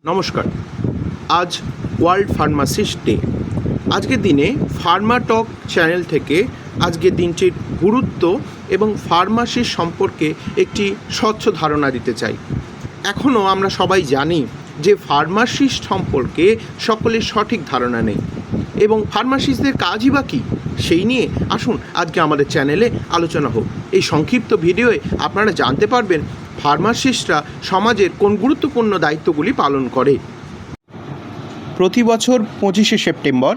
নমস্কার। আজ world pharmacist day. আজকের দিনে ফার্মাটক চ্যানেল থেকে আজকের দিনটির গুরুত্ব এবং ফার্মাসির সম্পর্কে একটি স্বচ্ছ ধারণা দিতে চাই। এখনও আমরা সবাই জানি যে ফার্মাসিস্ট সম্পর্কে সকলের সঠিক ধারণা নেই এবং ফার্মাসিস্টদের কাজই বা কী সেই নিয়ে আসুন আজকে আমাদের চ্যানেলে আলোচনা হোক। এই সংক্ষিপ্ত ভিডিওয়ে আপনারা জানতে পারবেন ফার্মাসিস্টরা সমাজের কোন গুরুত্বপূর্ণ দায়িত্বগুলি পালন করে। প্রতি বছর 25শে সেপ্টেম্বর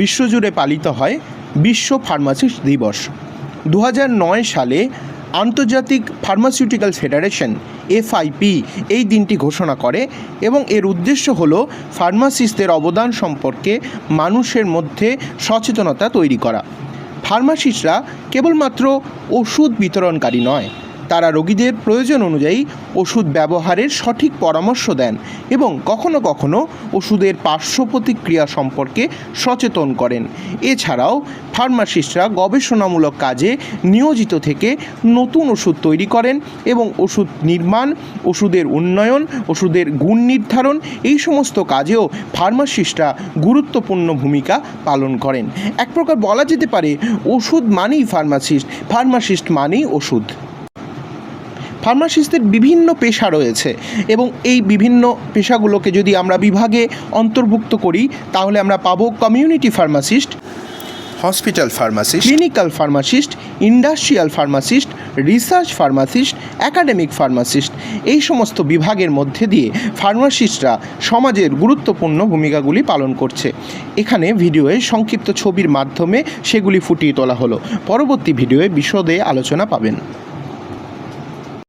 বিশ্বজুড়ে পালিত হয় বিশ্ব ফার্মাসিস্ট দিবস। 2009 সালে আন্তর্জাতিক ফার্মাসিউটিক্যাল ফেডারেশন FIP এই দিনটি ঘোষণা করে এবং এর উদ্দেশ্য হলো ফার্মাসিস্টদের অবদান সম্পর্কে মানুষের মধ্যে সচেতনতা তৈরি করা। ফার্মাসিস্টরা কেবলমাত্র ওষুধ বিতরণকারী নয়, তারা রোগীদের প্রয়োজন অনুযায়ী ওষুধ ব্যবহারের সঠিক পরামর্শ দেন এবং কখনো কখনো ওষুধের পার্শ্ব প্রতিক্রিয়া সম্পর্কে সচেতন করেন। এছাড়াও ফার্মাসিস্টরা গবেষণামূলক কাজে নিয়োজিত থেকে নতুন ওষুধ তৈরি করেন এবং ওষুধ নির্মাণ, ওষুধের উন্নয়ন, ওষুধের গুণ নির্ধারণ এই সমস্ত কাজেও ফার্মাসিস্টরা গুরুত্বপূর্ণ ভূমিকা পালন করেন। এক প্রকার বলা যেতে পারে ওষুধ মানেই ফার্মাসিস্ট, ফার্মাসিস্ট মানেই ওষুধ। ফার্মাসিস্টদের বিভিন্ন পেশা রয়েছে এবং এই বিভিন্ন পেশাগুলোকে যদি আমরা বিভাগে অন্তর্ভুক্ত করি তাহলে আমরা পাবো community pharmacist, hospital pharmacist, clinical pharmacist, industrial pharmacist, research pharmacist, academic pharmacist. এই সমস্ত বিভাগের মধ্যে দিয়ে ফার্মাসিস্টরা সমাজের গুরুত্বপূর্ণ ভূমিকাগুলি পালন করছে। এখানে ভিডিওয়ে সংক্ষিপ্ত ছবির মাধ্যমে সেগুলি ফুটিয়ে তোলা হলো। পরবর্তী ভিডিওয়ে বিশদে আলোচনা পাবেন।